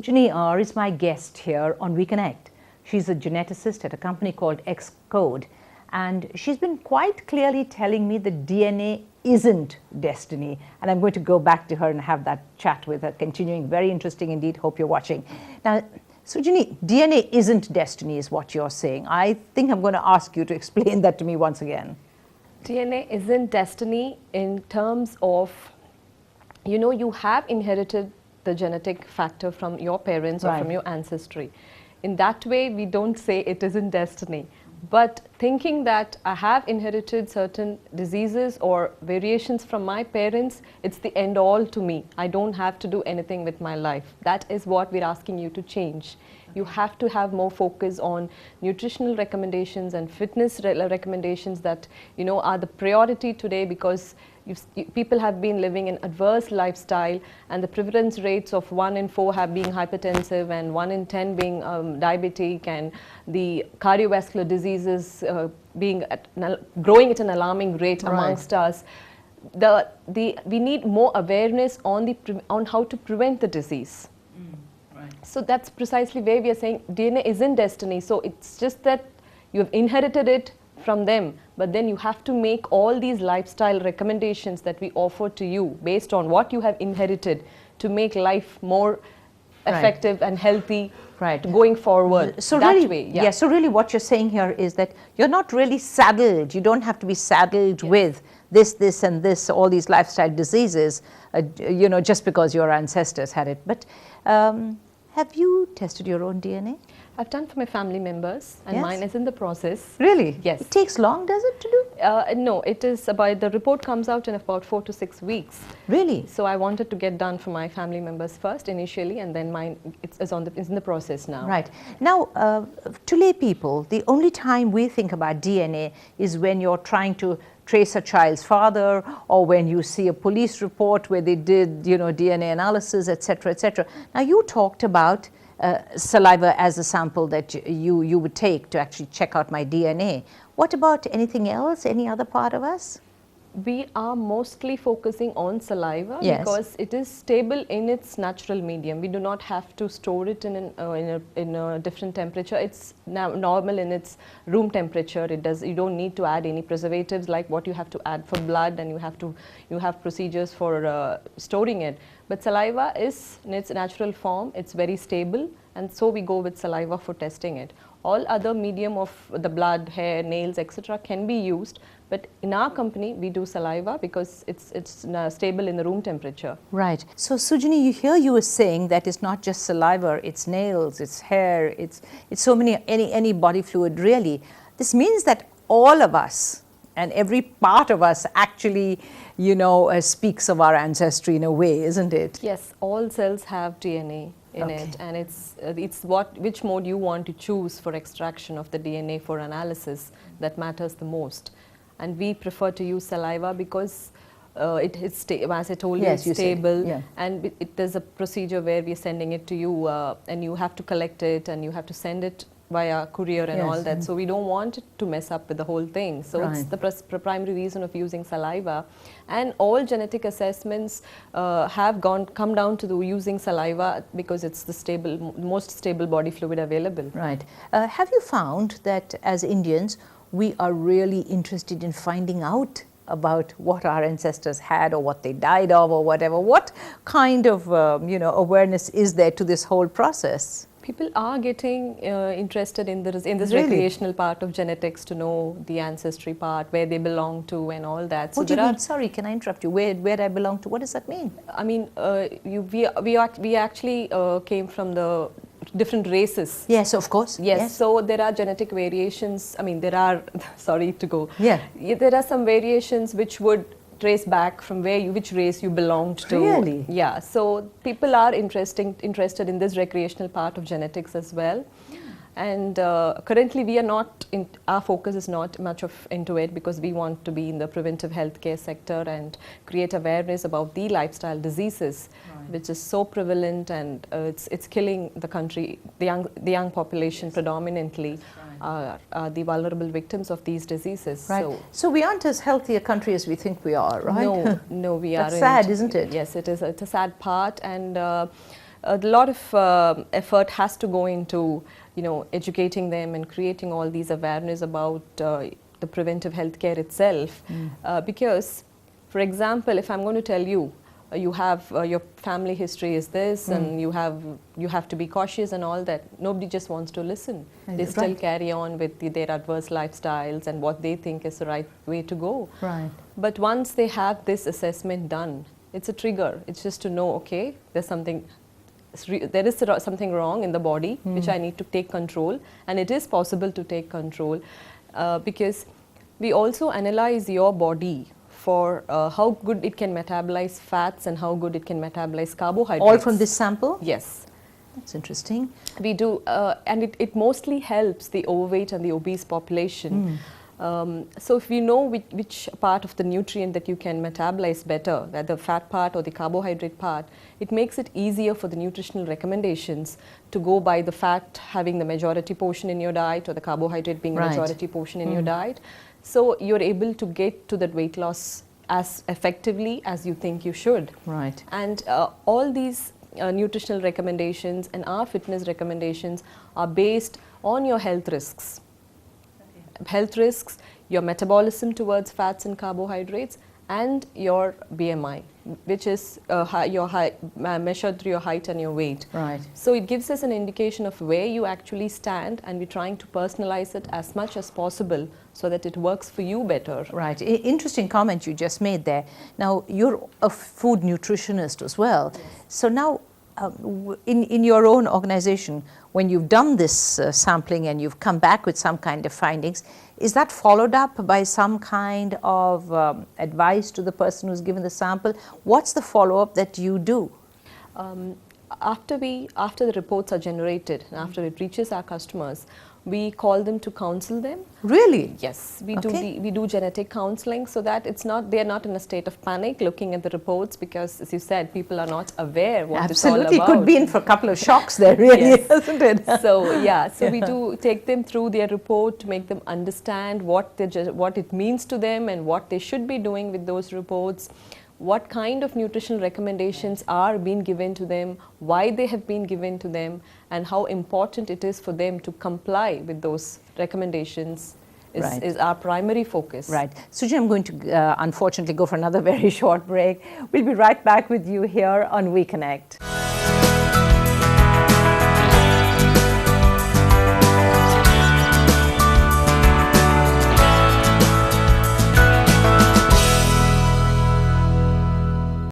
Sujini is my guest here on We Connect. She's a geneticist at a company called Xcode, and she's been quite clearly telling me that DNA isn't destiny. And I'm going to go back to her and have that chat with her, continuing. Very interesting indeed. Hope you're watching. Now, Sujini, DNA isn't destiny is what you're saying. I think I'm going to ask you to explain that to me once again. DNA isn't destiny in terms of, you have inherited the genetic factor from your parents or from your ancestry. In that way, we don't say it isn't destiny. But thinking that I have inherited certain diseases or variations from my parents, it's the end all to me. I don't have to do anything with my life. That is what we're asking you to change. You have to have more focus on nutritional recommendations and fitness recommendations that are the priority today, because people have been living an adverse lifestyle, and the prevalence rates of 1 in 4 have been hypertensive and 1 in 10 being diabetic, and the cardiovascular diseases growing at an alarming rate amongst us. We need more awareness on how to prevent the disease. So that's precisely where we are saying DNA isn't destiny. So it's just that you have inherited it from them, but then you have to make all these lifestyle recommendations that we offer to you based on what you have inherited to make life more effective and healthy going forward. So so really what you're saying here is that you're not really saddled. You don't have to be saddled with this and this, all these lifestyle diseases, just because your ancestors had it. But have you tested your own DNA? I've done for my family members, and mine is in the process. Really? Yes. It takes long, does it, to do? No, it is the report comes out in about 4 to 6 weeks. Really? So I wanted to get done for my family members first initially, and then mine is in the process now. Right. Now, to lay people, the only time we think about DNA is when you're trying to trace a child's father, or when you see a police report where they did, DNA analysis, etc., etc. Now, you talked about saliva as a sample that you would take to actually check out my DNA. What about anything else, any other part of us? We are mostly focusing on saliva because it is stable in its natural medium. We do not have to store it in a different temperature. It's now normal in its room temperature. You don't need to add any preservatives like what you have to add for blood, and you have procedures for storing it. But saliva is in its natural form. It's very stable, and so we go with saliva for testing it. All other medium of the blood, hair, nails, etc. can be used, but in our company we do saliva because it's stable in the room temperature. Right. So Sujini, you were saying that it's not just saliva, it's nails, it's hair, it's so many, any body fluid really. This means that all of us and every part of us actually, speaks of our ancestry in a way, isn't it? Yes, all cells have DNA in it, and it's which mode you want to choose for extraction of the DNA for analysis that matters the most. And we prefer to use saliva because as I told you, it's stable, and there's a procedure where we're sending it to you, and you have to collect it, and you have to send it via courier and all that. So we don't want it to mess up with the whole thing. So it's the primary reason of using saliva. And all genetic assessments have come down to using saliva because it's the most stable body fluid available. Right. Have you found that as Indians, we are really interested in finding out about what our ancestors had or what they died of or whatever? What kind of awareness is there to this whole process? People are getting interested in this recreational part of genetics, to know the ancestry part, where they belong to and all that. What do you mean? Sorry, can I interrupt you? Where I belong to? What does that mean? I mean, we actually came from the different races. Yes, of course. Yes. So there are genetic variations. I mean, there are, sorry to go. Yeah. There are some variations which would trace back from which race you belonged to. Really? Yeah. So people are interested in this recreational part of genetics as well. And currently our focus is not much into it, because we want to be in the preventive healthcare sector and create awareness about the lifestyle diseases, which is so prevalent, and it's killing the country, the young population predominantly. Are the vulnerable victims of these diseases. Right. So we aren't as healthy a country as we think we are, right? No, we are. That's sad, isn't it? Yes, it is. It's a sad part, and a lot of effort has to go into, educating them and creating all these awareness about the preventive healthcare itself. Because, for example, if I'm going to tell you, you have your family history is this, and you have to be cautious and all that. Nobody just wants to listen. They still carry on with their adverse lifestyles and what they think is the right way to go. Right. But once they have this assessment done, it's a trigger. It's just to know, okay, there is something wrong in the body which I need to take control, and it is possible to take control because we also analyze your body for how good it can metabolize fats and how good it can metabolize carbohydrates. All from this sample? Yes. That's interesting. We do, and it mostly helps the overweight and the obese population. So if we know which part of the nutrient that you can metabolize better, whether the fat part or the carbohydrate part, it makes it easier for the nutritional recommendations to go by the fat having the majority portion in your diet or the carbohydrate being a majority portion in your diet. So you're able to get to that weight loss as effectively as you think you should. Right. And all these nutritional recommendations and our fitness recommendations are based on your health risks. Health risks, your metabolism towards fats and carbohydrates, and your BMI, which is measured through your height and your weight. Right. So it gives us an indication of where you actually stand, and we're trying to personalize it as much as possible so that it works for you better. Right. Interesting comment you just made there. Now, you're a food nutritionist as well. Yes. So now, in your own organization, when you've done this sampling and you've come back with some kind of findings, is that followed up by some kind of advice to the person who's given the sample? What's the follow-up that you do? After the reports are generated and after it reaches our customers, we call them to counsel them. Really? Yes, we do genetic counseling so that they are not in a state of panic looking at the reports, because as you said, people are not aware what it's all about. Absolutely, could be in for a couple of shocks there, really, isn't it? So we do take them through their report to make them understand what it means to them and what they should be doing with those reports. What kind of nutritional recommendations are being given to them, why they have been given to them, and how important it is for them to comply with those recommendations is our primary focus. Right. Sujini, I'm going to unfortunately go for another very short break. We'll be right back with you here on We Connect.